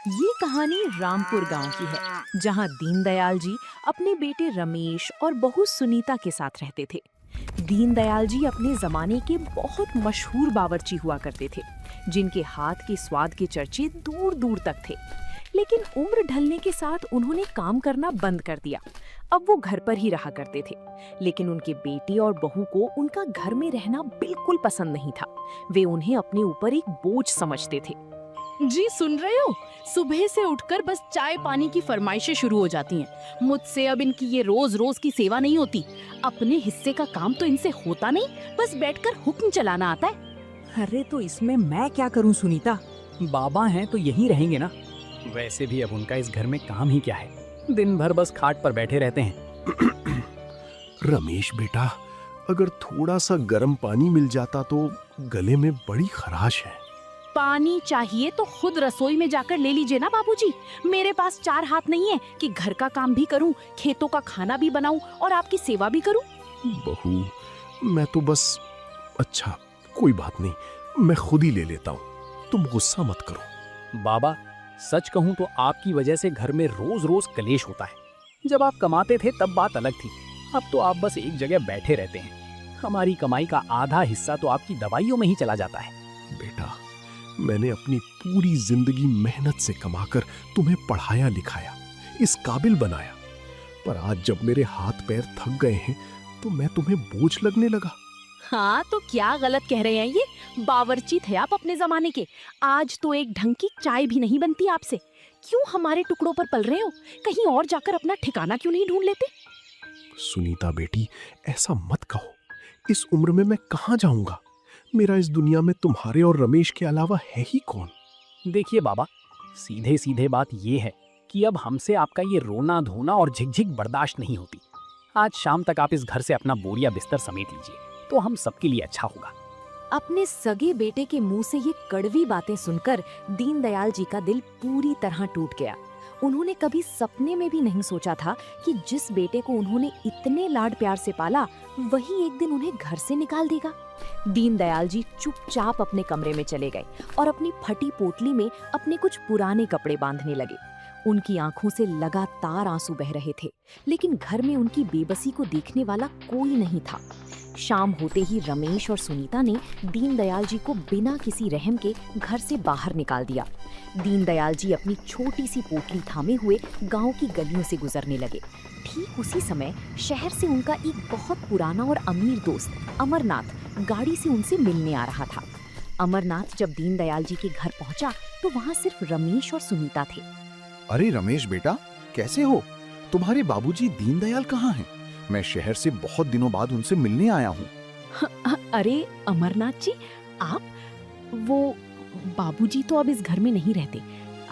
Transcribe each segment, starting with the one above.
ये कहानी रामपुर गांव की है, जहां दीनदयाल जी अपने बेटे रमेश और बहू सुनीता के साथ रहते थे। दीनदयाल जी अपने जमाने के बहुत मशहूर बावर्ची हुआ करते थे, जिनके हाथ के स्वाद के चर्चे दूर दूर तक थे। लेकिन उम्र ढलने के साथ उन्होंने काम करना बंद कर दिया। अब वो घर पर ही रहा करते थे, लेकिन उनके बेटे और बहू को उनका घर में रहना बिल्कुल पसंद नहीं था। वे उन्हें अपने ऊपर एक बोझ समझते थे। जी सुन रहे हो, सुबह से उठकर बस चाय पानी की फरमाइशें शुरू हो जाती हैं। मुझसे अब इनकी ये रोज रोज की सेवा नहीं होती। अपने हिस्से का काम तो इनसे होता नहीं, बस बैठकर हुक्म चलाना आता है। अरे तो इसमें मैं क्या करूं सुनीता? बाबा हैं तो यहीं रहेंगे ना। वैसे भी अब उनका इस घर में काम ही क्या है, दिन भर बस खाट पर बैठे रहते हैं। रमेश बेटा, अगर थोड़ा सा गर्म पानी मिल जाता तो गले में बड़ी खराश है। पानी चाहिए तो खुद रसोई में जाकर ले लीजिए ना बाबूजी। मेरे पास 4 हाथ नहीं है कि घर का काम भी करूं, खेतों का खाना भी बनाऊं और आपकी सेवा भी करूं। बहू, मैं तो बस... अच्छा, कोई बात नहीं, मैं खुद ही ले लेता हूँ, तुम गुस्सा मत करो। बाबा, सच कहूं तो आपकी वजह से घर में रोज रोज कलेश होता है। जब आप कमाते थे तब बात अलग थी, अब तो आप बस एक जगह बैठे रहते हैं। हमारी कमाई का आधा हिस्सा तो आपकी दवाइयों में ही चला जाता है। बेटा, मैंने अपनी पूरी जिंदगी मेहनत से कमाकर तुम्हें पढ़ाया लिखाया, इस काबिल बनाया, पर आज जब मेरे हाथ पैर थक गए हैं तो मैं तुम्हें बोझ लगने लगा। हाँ तो क्या गलत कह रहे हैं ये? बावर्ची थे आप अपने जमाने के, आज तो एक ढंग की चाय भी नहीं बनती आपसे। क्यों हमारे टुकड़ों पर पल रहे हो? कहीं और जाकर अपना ठिकाना क्यों नहीं ढूंढ लेते? सुनीता बेटी, ऐसा मत कहो। इस उम्र में मैं कहाँ जाऊंगा? मेरा इस दुनिया में तुम्हारे और रमेश के अलावा है ही कौन? देखिए बाबा, सीधे सीधे बात ये है कि अब हमसे आपका ये रोना धोना और झिकझिक बर्दाश्त नहीं होती। आज शाम तक आप इस घर से अपना बोरिया बिस्तर समेट लीजिए, तो हम सबके लिए अच्छा होगा। अपने सगे बेटे के मुंह से ये कड़वी बातें सुनकर दीनदयाल जी का दिल पूरी तरह टूट गया। उन्होंने कभी सपने में भी नहीं सोचा था कि जिस बेटे को उन्होंने इतने लाड प्यार से पाला, वही एक दिन उन्हें घर से निकाल देगा। दीनदयाल जी चुपचाप अपने कमरे में चले गए और अपनी फटी पोटली में अपने कुछ पुराने कपड़े बांधने लगे। उनकी आंखों से लगातार आंसू बह रहे थे, लेकिन घर में उनकी बेबसी को देखने वाला कोई नहीं था। शाम होते ही रमेश और सुनीता ने दीनदयाल जी को बिना किसी रहम के घर से बाहर निकाल दिया। दीनदयाल जी अपनी छोटी सी पोटली थामे हुए गांव की गलियों से गुजरने लगे। ठीक उसी समय शहर से उनका एक बहुत पुराना और अमीर दोस्त अमरनाथ गाड़ी से उनसे मिलने आ रहा था। अमरनाथ जब दीनदयाल जी के घर पहुंचा तो वहां सिर्फ रमेश और सुनीता थे। अरे रमेश बेटा, कैसे हो? तुम्हारे बाबूजी दीनदयाल कहाँ हैं? मैं शहर से बहुत दिनों बाद उनसे मिलने आया हूँ। अरे अमरनाथ जी, आप? वो बाबूजी तो अब इस घर में नहीं रहते।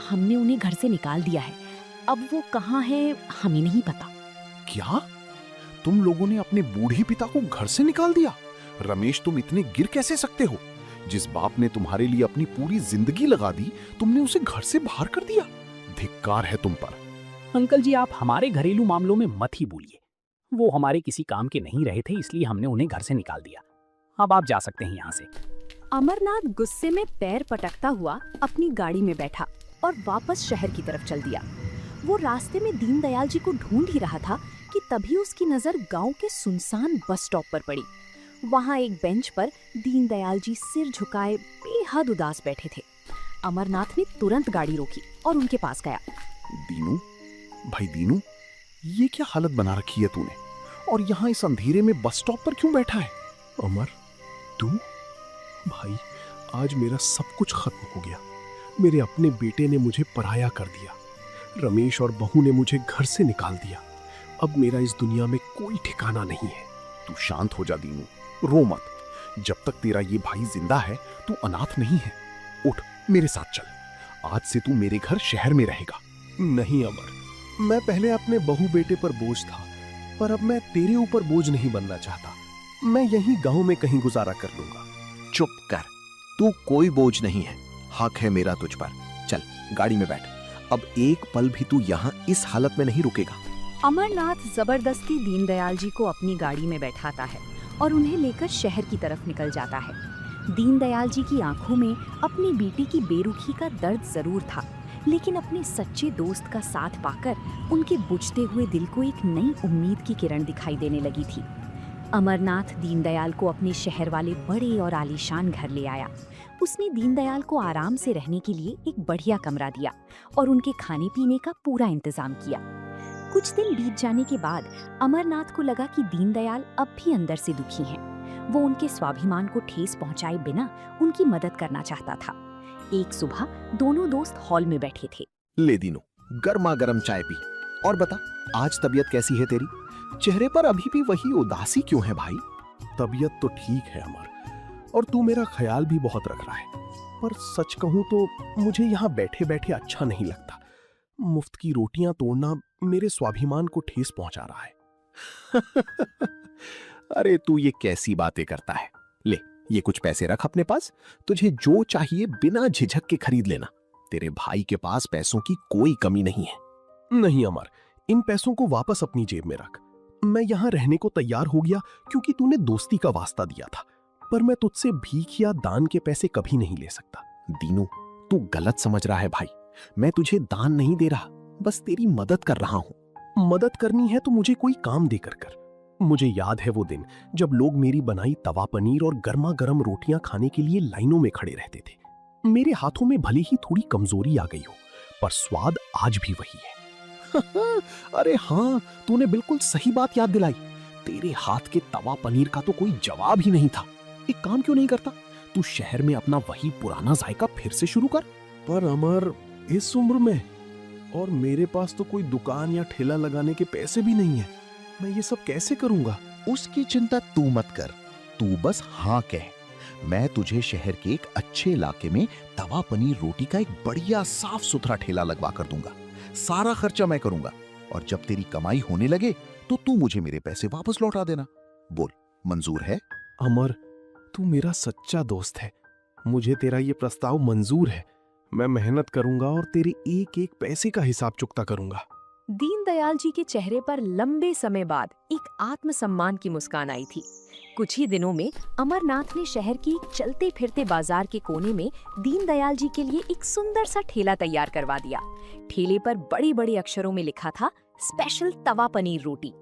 हमने उन्हें घर से निकाल दिया है। अब वो कहाँ है हमें नहीं पता। क्या? तुम लोगों ने अपने बूढ़े पिता को घर से निकाल दिया? रमेश, तुम इतने गिर कैसे सकते हो? जिस बाप ने तुम्हारे लिए अपनी पूरी जिंदगी लगा दी, तुमने उसे घर से बाहर कर दिया। धिक्कार है तुम पर। अंकल जी, आप हमारे घरेलू मामलों में मत ही बोलिए। वो हमारे किसी काम के नहीं रहे थे, इसलिए हमने उन्हें घर से निकाल दिया। अब आप जा सकते हैं यहाँ से। अमरनाथ गुस्से में पैर पटकता हुआ अपनी गाड़ी में बैठा और वापस शहर की तरफ चल दिया। वो रास्ते में दीनदयाल जी को ढूंढ ही रहा था कि तभी उसकी नजर गांव के सुनसान बस स्टॉप पर पड़ी। वहां एक बेंच पर दीनदयाल जी सिर झुकाए बेहद उदास बैठे थे। अमरनाथ ने तुरंत गाड़ी रोकी और उनके पास गया। दीनू, भाई दीनू, ये क्या हालत बना रखी है तूने? और यहाँ इस अंधेरे में बस स्टॉप पर क्यों बैठा है? अमर, तू? भाई, आज मेरा सब कुछ खत्म हो गया। मेरे अपने बेटे ने मुझे पराया कर दिया। रमेश और बहू ने मुझे घर से निकाल दिया। अब मेरा इस दुनिया में कोई ठिकाना नहीं है। तू शांत हो जा दीनू, रो मत। जब तक तेरा ये भाई जिंदा है, तू अनाथ नहीं है। उठ, मेरे साथ चल। आज से तू मेरे घर शहर में रहेगा। नहीं अमर, मैं पहले अपने बहू बेटे पर बोझ था, पर अब मैं तेरे ऊपर बोझ नहीं बनना चाहता। मैं यहीं गांव में कहीं गुजारा कर लूंगा। चुप कर, तू कोई बोझ नहीं है। हक है मेरा तुझ पर। चल गाड़ी में बैठ। अब एक पल भी तू यहाँ इस हालत में नहीं रुकेगा। अमरनाथ जबरदस्ती दीनदयाल जी को अपनी गाड़ी में बैठाता है और उन्हें लेकर शहर की तरफ निकल जाता है। दीनदयाल जी की आंखों में अपनी बेटी की बेरुखी का दर्द जरूर था, लेकिन अपने सच्चे दोस्त का साथ पाकर उनके बुझते हुए दिल को एक नई उम्मीद की किरण दिखाई देने लगी थी। अमरनाथ दीनदयाल को अपने शहर वाले बड़े और आलीशान घर ले आया। उसने दीनदयाल को आराम से रहने के लिए एक बढ़िया कमरा दिया और उनके खाने पीने का पूरा इंतजाम किया। कुछ दिन बीत जाने के बाद अमरनाथ को लगा कि दीनदयाल अब भी अंदर से दुखी हैं। वो उनके स्वाभिमान को ठेस पहुंचाए बिना उनकी मदद करना चाहता था। एक सुबह दोनों दोस्त हॉल में बैठे थे। ले दीनू, गर्मा गर्म चाय पी और बता, आज तबीयत कैसी है तेरी? चेहरे पर अभी भी वही उदासी क्यों है भाई? तबीयत तो ठीक है अमर, और तू मेरा ख्याल भी बहुत रख रहा है, पर सच कहूं तो मुझे यहाँ बैठे बैठे अच्छा नहीं लगता। मुफ्त की रोटियां तोड़ना मेरे स्वाभिमान को ठेस पहुंचा रहा है। अरे तू ये कैसी बातें करता है? ले, ये कुछ पैसे रख अपने पास, तुझे जो चाहिए बिना झिझक के खरीद लेना। तेरे भाई के पास पैसों की कोई कमी नहीं है। नहीं अमर, इन पैसों को वापस अपनी जेब में रख। मैं यहाँ रहने को तैयार हो गया क्योंकि तूने दोस्ती का वास्ता दिया था, पर मैं तुझसे भीख या दान के पैसे कभी नहीं ले सकता। दीनू, तू गलत समझ रहा है भाई। मैं तुझे दान नहीं दे रहा, बस तेरी मदद कर रहा हूं। मदद करनी है तो मुझे कोई काम देकर कर। मुझे याद है वो दिन जब लोग मेरी बनाई तवा पनीर और गर्मा गर्म रोटियां खाने के लिए लाइनों में खड़े रहते थे। मेरे हाथों में भले ही थोड़ी कमजोरी आ गई हो, पर स्वाद आज भी वही है। अरे हाँ, तूने बिल्कुल सही बात याद दिलाई। तेरे हाथ के तवा पनीर का तो कोई जवाब ही नहीं था। एक काम क्यों नहीं करता, तू शहर में अपना वही पुराना जायका फिर से शुरू कर। पर अमर, इस उम्र में, और मेरे पास तो कोई दुकान या ठेला लगाने के पैसे भी नहीं है। मैं ये सब कैसे करूंगा? उसकी चिंता तू मत कर, तू बस हाँ कह। मैं तुझे शहर के एक अच्छे इलाके में तवा पनीर रोटी का एक बढ़िया साफ सुथरा ठेला लगवा कर दूंगा। सारा खर्चा मैं करूंगा, और जब तेरी कमाई होने लगे तो तू मुझे मेरे पैसे वापस लौटा देना। बोल, मंजूर है? अमर, तू मेरा सच्चा दोस्त है। मुझे तेरा ये प्रस्ताव मंजूर है। मैं मेहनत करूंगा और तेरे एक एक पैसे का हिसाब चुकता करूंगा। दीनदयाल जी के चेहरे पर लंबे समय बाद एक आत्मसम्मान की मुस्कान आई थी। कुछ ही दिनों में अमरनाथ ने शहर की एक चलते फिरते बाजार के कोने में दीनदयाल जी के लिए एक सुंदर सा ठेला तैयार करवा दिया। ठेले पर बड़े बड़े अक्षरों में लिखा था, स्पेशल तवा पनीर रोटी।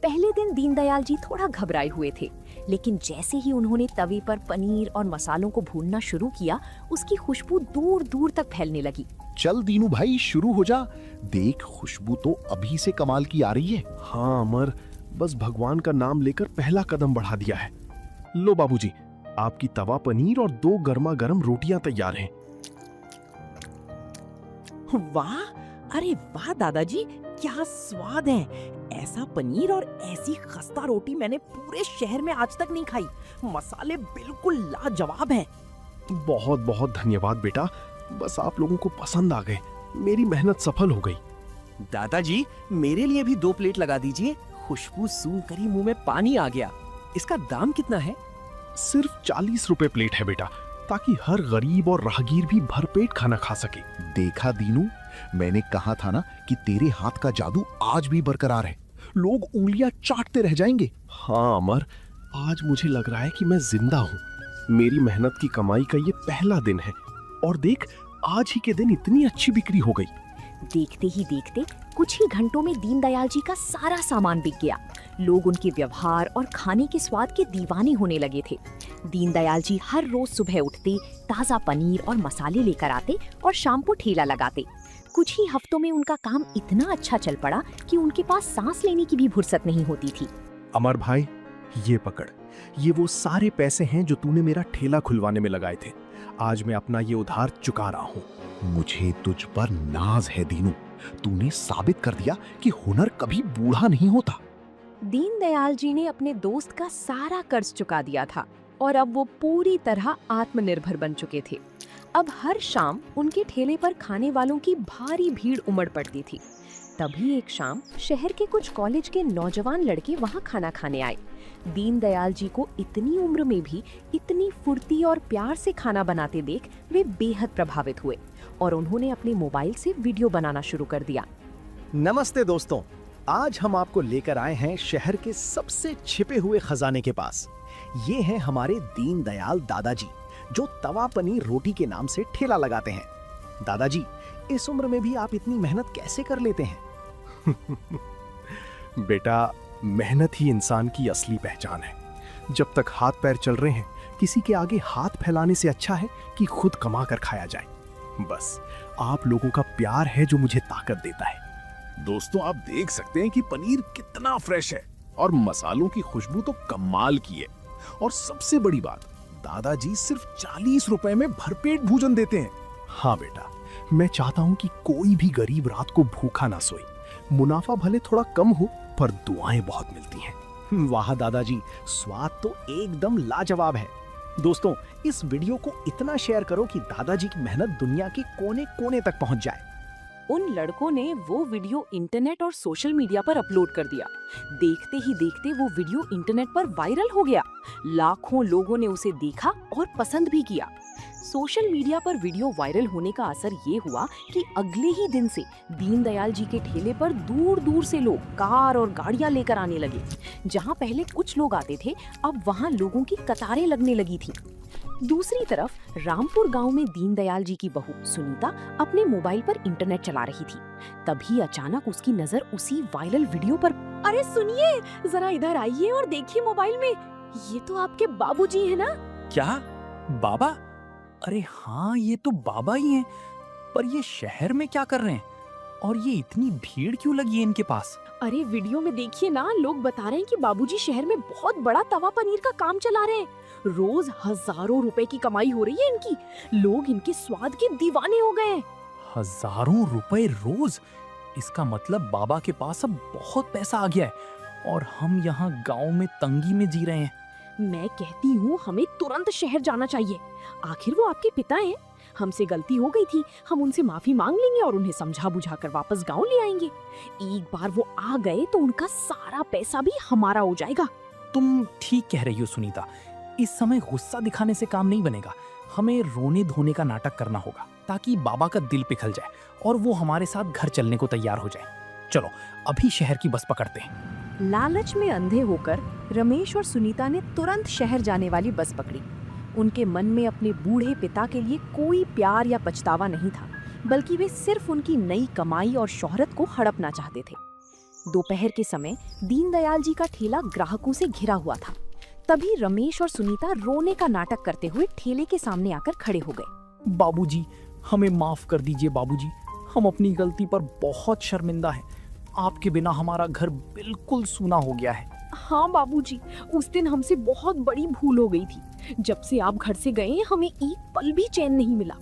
पहले दिन दीनदयाल जी थोड़ा घबराए हुए थे, लेकिन जैसे ही उन्होंने तवे पर पनीर और मसालों को भूनना शुरू किया, उसकी खुशबू दूर दूर तक फैलने लगी। चल दीनू भाई, शुरू हो जा। देख, खुशबू तो अभी से कमाल की आ रही है। हाँ अमर, बस भगवान का नाम लेकर पहला कदम बढ़ा दिया है। लो बाबूजी, आपकी तवा पनीर और 2 गर्मा गर्म रोटियां तैयार हैं। वाह, अरे वाह दादाजी, क्या स्वाद है। ऐसा पनीर और ऐसी खस्ता रोटी मैंने पूरे शहर में आज तक नहीं खाई। मसाले बिल्कुल लाजवाब हैं। बहुत बहुत धन्यवाद बेटा, बस आप लोगों को पसंद आ गए। मेरी मेहनत सफल हो गई। दादाजी, मेरे लिए भी 2 प्लेट लगा दीजिए। खुशबू सूंघकर ही मुंह में पानी आ गया। इसका दाम कितना है? सिर्फ 40 रुपए प्लेट है बेटा, ताकि हर गरीब और राहगीर भी भरपेट खाना खा सके। देखा दीनू, मैंने कहा था ना कि तेरे हाथ का जादू आज भी बरकरार है। लोग उंगलियां चाटते रह जाएंगे। हाँ अमर, आज मुझे लग रहा है कि मैं जिंदा हूँ। मेरी मेहनत की कमाई का ये पहला दिन है, और देख, आज ही के दिन इतनी अच्छी बिक्री हो गई। देखते ही देखते कुछ ही घंटों में दीनदयाल जी का सारा सामान बिक गया। लोग उनके व्यवहार और खाने के स्वाद के दीवाने होने लगे थे। दीनदयाल जी हर रोज सुबह उठते, ताज़ा पनीर और मसाले लेकर आते और शाम को ठेला लगाते। कुछ ही हफ्तों में उनका काम इतना अच्छा चल पड़ा कि उनके पास सांस लेने की भी फुर्सत नहीं होती थी। अमर भाई, ये पकड़, ये वो सारे पैसे हैं जो तूने मेरा ठेला खुलवाने में लगाए थे। आज मैं अपना ये उधार चुका रहा हूँ। मुझे तुझ पर नाज है दीनू। तूने साबित कर दिया कि हुनर कभी बूढ़ा नहीं होता। दीनदयाल जी ने अपने दोस्त का सारा कर्ज चुका दिया था और अब वो पूरी तरह आत्मनिर्भर बन चुके थे। अब हर शाम उनके ठेले पर खाने वालों की भारी भीड़ उमड़ पड़ती थी। तभी एक शाम शहर के कुछ कॉलेज के नौजवान लड़के वहां खाना खाने आए। दीनदयाल जी को इतनी उम्र में भी इतनी फुर्ती और प्यार से खाना बनाते देख वे बेहद प्रभावित हुए और उन्होंने अपने मोबाइल से वीडियो बनाना शुरू कर दिया। नमस्ते दोस्तों, आज हम आपको लेकर आए हैं शहर के सबसे छिपे हुए खजाने के पास। ये हैं हमारे दीनदयाल दादाजी, जो तवा पनीर रोटी के नाम से ठेला लगाते हैं। दादाजी, इस उम्र में भी आप इतनी मेहनत कैसे कर लेते हैं? बेटा, मेहनत ही इंसान की असली पहचान है। जब तक हाथ पैर चल रहे हैं, किसी के आगे हाथ फैलाने से अच्छा है कि खुद कमा कर खाया जाए। बस आप लोगों का प्यार है जो मुझे ताकत देता है। दोस्तों, आप देख सकते हैं कि पनीर कितना फ्रेश है और मसालों की खुशबू तो कमाल की है। और सबसे बड़ी बात, दादाजी सिर्फ 40 रुपए में भरपेट भोजन देते हैं। हाँ बेटा, मैं चाहता हूं कि कोई भी गरीब रात को भूखा ना सोए। मुनाफा भले थोड़ा कम हो, पर दुआएं बहुत मिलती हैं। वाह दादाजी, स्वाद तो एकदम लाजवाब है। दोस्तों, इस वीडियो को इतना शेयर करो कि दादाजी की मेहनत दुनिया के कोने कोने तक पहुंच जाए। उन लड़कों ने वो वीडियो इंटरनेट और सोशल मीडिया पर अपलोड कर दिया। देखते ही देखते वो वीडियो इंटरनेट पर वायरल हो गया। लाखों लोगों ने उसे देखा और पसंद भी किया। सोशल मीडिया पर वीडियो वायरल होने का असर ये हुआ कि अगले ही दिन से दीनदयाल जी के ठेले पर दूर दूर से लोग कार और गाड़ियां लेकर आने लगे। जहां पहले कुछ लोग आते थे, अब वहां लोगों की कतारें लगने लगी थी। दूसरी तरफ रामपुर गांव में दीनदयाल जी की बहू सुनीता अपने मोबाइल पर इंटरनेट चला रही थी। तभी अचानक उसकी नजर उसी वायरल वीडियो पर। अरे सुनिए, जरा इधर आइए और देखिए मोबाइल में, ये तो आपके बाबूजी हैं ना? क्या बाबा? अरे हाँ, ये तो बाबा ही हैं। पर ये शहर में क्या कर रहे हैं? और ये इतनी भीड़ क्यों लगी है इनके पास? अरे वीडियो में देखिए ना, लोग बता रहे हैं कि बाबूजी शहर में बहुत बड़ा तवा पनीर का काम चला रहे हैं। रोज हजारों रुपए की कमाई हो रही है इनकी। लोग इनके स्वाद के दीवाने हो गए हैं। हजारों रुपए रोज? इसका मतलब बाबा के पास अब बहुत पैसा आ गया है और हम यहाँ गांव में तंगी में जी रहे हैं। मैं कहती हूँ हमें तुरंत शहर जाना चाहिए। आखिर वो आपके पिता हैं। हमसे गलती हो गई थी, हम उनसे माफी मांग लेंगे और उन्हें समझा बुझा कर वापस गांव ले आएंगे। एक बार वो आ गए तो उनका सारा पैसा भी हमारा हो जाएगा। तुम ठीक कह रही हो सुनीता, इस समय गुस्सा दिखाने से काम नहीं बनेगा। हमें रोने धोने का नाटक करना होगा ताकि बाबा का दिल पिघल जाए और वो हमारे साथ घर चलने को तैयार हो जाए। चलो अभी शहर की बस पकड़ते हैं। लालच में अंधे होकर रमेश और सुनीता ने तुरंत शहर जाने वाली बस पकड़ी। उनके मन में अपने बूढ़े पिता के लिए कोई प्यार या पछतावा नहीं था, बल्कि वे सिर्फ उनकी नई कमाई और शोहरत को हड़पना चाहते थे। दोपहर के समय दीनदयाल जी का ठेला ग्राहकों से घिरा हुआ था। तभी रमेश और सुनीता रोने का नाटक करते हुए ठेले के सामने आकर खड़े हो गए। बाबूजी, हमें माफ कर दीजिए बाबूजी, हम अपनी गलती पर बहुत शर्मिंदा हैं। आपके बिना हमारा घर बिल्कुल सूना हो गया है। हाँ बाबूजी, उस दिन हमसे बहुत बड़ी भूल हो गई थी। जब से आप घर से गए हमें एक पल भी चैन नहीं मिला।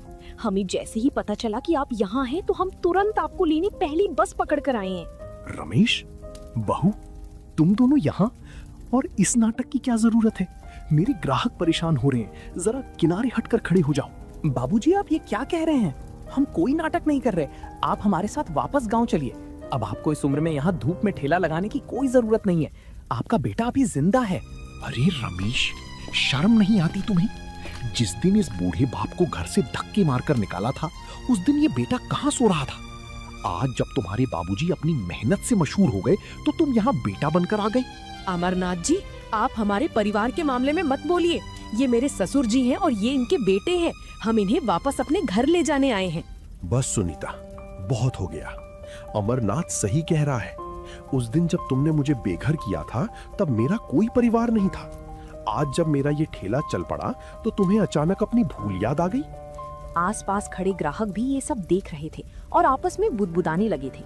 हमें जैसे ही पता चला कि आप यहाँ हैं तो हम तुरंत आपको लेने पहली बस पकड़ कर आए हैं। रमेश, बहू, तुम दोनों यहाँ? और इस नाटक की क्या जरूरत है? मेरे ग्राहक परेशान हो रहे हैं, जरा किनारे हटकर खड़े हो जाओ। बाबूजी, आप ये क्या कह रहे हैं? हम कोई नाटक नहीं कर रहे। आप हमारे साथ वापस गांव चलिए। अब आपको इस उम्र में यहाँ धूप में ठेला लगाने की कोई जरूरत नहीं है। आपका बेटा अभी जिंदा है। अरे रमेश, शर्म नहीं आती तुम्हें? जिस दिन इस बूढ़े बाप को घर से धक्के मारकर निकाला था, उस दिन ये बेटा कहाँ सो रहा था? आज जब तुम्हारे बाबूजी अपनी मेहनत से मशहूर हो गए तो तुम यहाँ बेटा बनकर आ गए। अमरनाथ जी, आप हमारे परिवार के मामले में मत बोलिए। ये मेरे ससुर जी हैं और ये इनके बेटे हैं। हम इन्हें वापस अपने घर ले जाने आए हैं। बस सुनीता, बहुत हो गया। अमरनाथ सही कह रहा है। उस दिन जब तुमने मुझे बेघर किया था, तब मेरा कोई परिवार नहीं था। आज जब मेरा ये ठेला चल पड़ा तो तुम्हें अचानक अपनी भूल याद आ गई। आसपास खड़े ग्राहक भी ये सब देख रहे थे और आपस में बुदबुदाने लगे थे।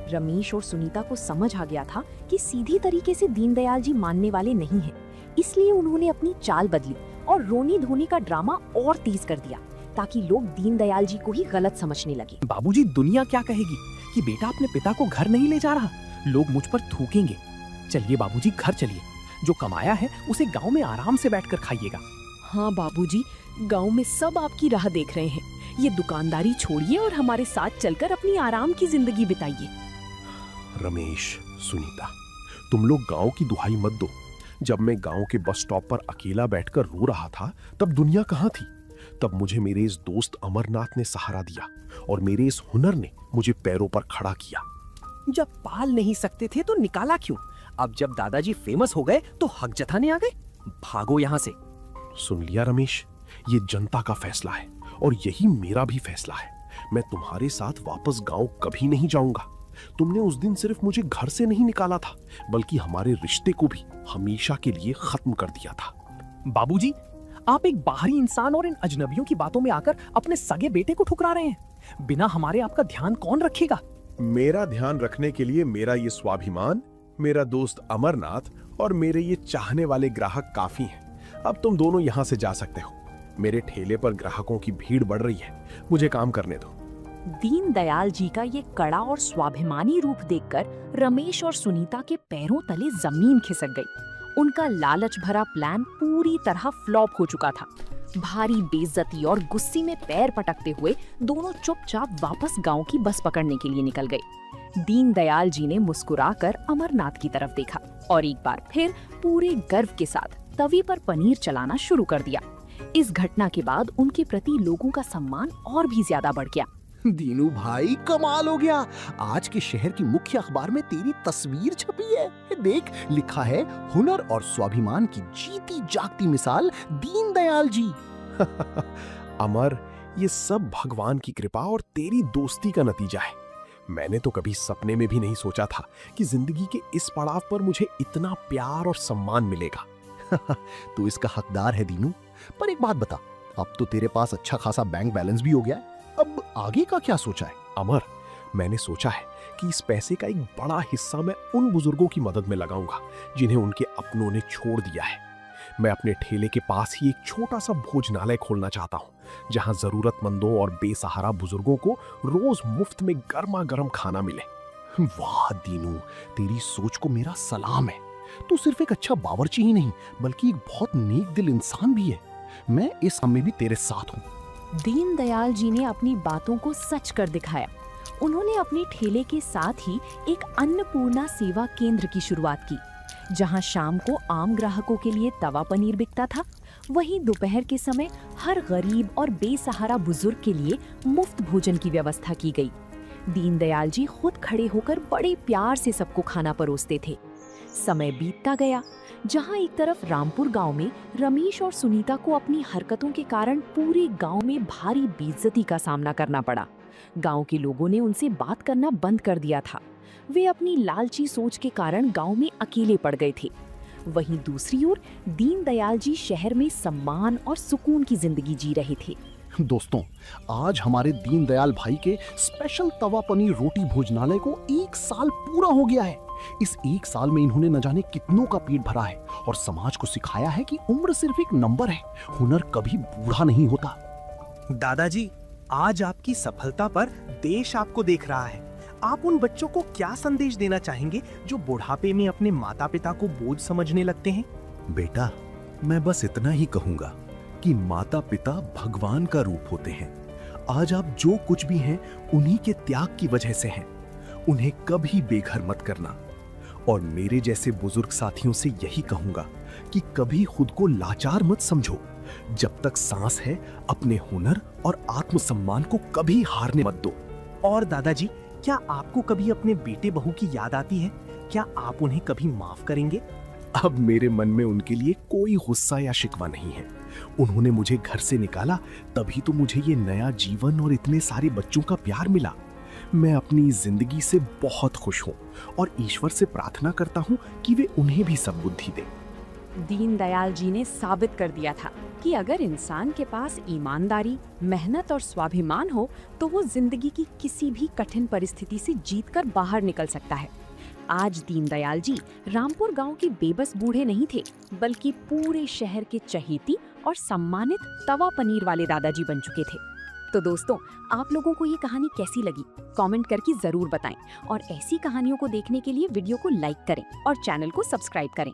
रमेश और सुनीता को समझ आ गया था कि सीधी तरीके से दीनदयाल जी मानने वाले नहीं हैं। इसलिए उन्होंने अपनी चाल बदली और रोनी धोनी का ड्रामा और तेज कर दिया ताकि लोग दीनदयाल जी को ही गलत समझने लगे। बाबूजी, दुनिया क्या कहेगी कि बेटा अपने पिता को घर नहीं ले जा रहा? लोग मुझ पर थूकेंगे। चलिए बाबूजी, घर चलिए। जो कमाया है उसे गांव में आराम से बैठकर खाइएगा। हाँ बाबूजी, गांव में सब आपकी राह देख रहे हैं। ये दुकानदारी छोड़िए और हमारे साथ चलकर अपनी आराम की जिंदगी बिताइए। रमेश, सुनीता, तुम लोग गांव की दुहाई मत दो। जब मैं गांव के बस स्टॉप पर अकेला बैठकर रो रहा था, तब दुनिया कहाँ थी? तब मुझे मेरे इस दोस्त अमरनाथ ने सहारा दिया और मेरे इस हुनर ने मुझे पैरों पर खड़ा किया। जब पाल नहीं सकते थे तो निकाला क्यों? अब जब दादाजी फेमस हो गए तो हक जताने आ गए। भागो यहाँ से। सुन लिया रमेश, ये जनता का फैसला है और यही मेरा भी फैसला है। मैं तुम्हारे साथ वापस गांव कभी नहीं जाऊंगा। तुमने उस दिन सिर्फ मुझे घर से नहीं निकाला था, बल्कि हमारे रिश्ते को भी हमेशा के लिए खत्म कर दिया था। बाबूजी, आप एक बाहरी इंसान और इन अजनबियों की बातों में आकर अपने सगे बेटे को ठुकरा रहे हैं। बिना हमारे आपका ध्यान कौन रखेगा? मेरा ध्यान रखने के लिए मेरा ये स्वाभिमान, मेरा दोस्त अमरनाथ और मेरे ये चाहने वाले ग्राहक काफी हैं। अब तुम दोनों यहाँ से जा सकते हो। मेरे ठेले पर ग्राहकों की भीड़ बढ़ रही है, मुझे काम करने दो। दीनदयाल जी का ये कड़ा और स्वाभिमानी रूप देखकर रमेश और सुनीता के पैरों तले जमीन खिसक गई। उनका लालच भरा प्लान पूरी तरह फ्लॉप हो चुका था। भारी बेइज्जती और गुस्से में पैर पटकते हुए दोनों चुपचाप वापस गांव की बस पकड़ने के लिए निकल गए। दीनदयाल जी ने मुस्कुराकर अमरनाथ की तरफ देखा और एक बार फिर पूरे गर्व के साथ तवी पर पनीर चलाना शुरू कर दिया। इस घटना के बाद उनके प्रति लोगों का सम्मान और भी ज्यादा बढ़ गया। दीनू भाई, कमाल हो गया। आज के शहर की मुख्य अखबार में तेरी तस्वीर छपी है। देख, लिखा है हुनर और स्वाभिमान की जीती जागती मिसाल दीनदयाल जी। अमर, ये सब भगवान की कृपा और तेरी दोस्ती का नतीजा है। मैंने तो कभी सपने में भी नहीं सोचा था कि जिंदगी के इस पड़ाव पर मुझे इतना प्यार और सम्मान मिलेगा। तू इसका हकदार है दीनू। पर एक बात बता, अब तो तेरे पास अच्छा खासा बैंक बैलेंस भी हो गया है। अब आगे का क्या सोचा है? अमर, मैंने सोचा है कि इस पैसे का एक बड़ा हिस्सा मैं उन बुजुर्गों की मदद में लगाऊंगा जिन्हें उनके अपनों ने छोड़ दिया है। मैं अपने ठेले के पास ही एक छोटा सा भोजनालय खोलना चाहता हूँ, जहाँ जरूरतमंदों और बेसहारा बुजुर्गों को रोज मुफ्त में गर्मा गर्म खाना मिले। वाह दीनू, तेरी सोच को मेरा सलाम है। तू सिर्फ एक अच्छा बावर्ची ही नहीं, बल्कि एक बहुत नेक दिल इंसान भी है। मैं इस काम में भी तेरे साथ हूँ। दीनदयाल जी ने अपनी बातों को सच कर दिखाया। उन्होंने अपने ठेले के साथ ही एक अन्नपूर्णा सेवा केंद्र की शुरुआत की, जहां शाम को आम ग्राहकों के लिए तवा पनीर बिकता था, वहीं दोपहर के समय हर गरीब और बेसहारा बुजुर्ग के लिए मुफ्त भोजन की व्यवस्था की गई। दीनदयाल जी खुद खड़े होकर बड़े प्यार से सबको खाना परोसते थे। समय बीतता गया, जहां एक तरफ रामपुर गांव में रमेश और सुनीता को अपनी हरकतों के कारण पूरे गांव में भारी बेइज्जती का सामना करना पड़ा। गांव के लोगों ने उनसे बात करना बंद कर दिया था। वे अपनी लालची सोच के कारण गांव में अकेले पड़ गए थे। वहीं दूसरी ओर दीनदयाल जी शहर में सम्मान और सुकून की जिंदगी जी रहे थे। दोस्तों, आज हमारे दीनदयाल भाई के स्पेशल तवा पनीर रोटी भोजनालय को 1 साल पूरा हो गया है। इस 1 साल में इन्होंने न जाने कितनों का पेट भरा है और समाज को सिखाया है कि उम्र सिर्फ एक नंबर है, हुनर कभी बूढ़ा नहीं होता। दादाजी, आज आपकी सफलता पर देश आपको देख रहा है। आप उन बच्चों को क्या संदेश देना चाहेंगे जो बुढ़ापे में अपने माता पिता को बोझ समझने लगते हैं? बेटा, मैं बस इतना ही कहूंगा कि माता पिता भगवान का रूप होते हैं। आज आप जो कुछ भी हैं, उन्हीं के त्याग की वजह से हैं। उन्हें कभी बेघर मत करना। और मेरे जैसे बुजुर्ग साथियों से यही कहूंगा कि कभी खुद को लाचार मत समझो। जब तक सांस है, अपने हुनर और आत्मसम्मान को कभी हारने मत दो। और दादाजी, क्या आपको कभी अपने बेटे बहू की याद आती है? क्या आप उन्हें कभी माफ करेंगे? अब मेरे मन में उनके लिए कोई गुस्सा या शिकवा नहीं है। उन्होंने मुझे घर से निकाला, तभी तो मुझे ये नया जीवन और इतने सारे बच्चों का प्यार मिला। मैं अपनी जिंदगी से बहुत खुश हूँ और ईश्वर से प्रार्थना करता हूँ कि वे उन्हें भी सद्बुद्धि दे। दीनदयाल जी ने साबित कर दिया था कि अगर इंसान के पास ईमानदारी, मेहनत और स्वाभिमान हो तो वो जिंदगी की किसी भी कठिन परिस्थिति से जीतकर बाहर निकल सकता है। आज दीनदयाल जी रामपुर गांव के बेबस बूढ़े नहीं थे, बल्कि पूरे शहर के चहेती और सम्मानित तवा पनीर वाले दादाजी बन चुके थे। तो दोस्तों, आप लोगों को ये कहानी कैसी लगी? कमेंट करके जरूर बताएं और ऐसी कहानियों को देखने के लिए वीडियो को लाइक करें और चैनल को सब्सक्राइब करें।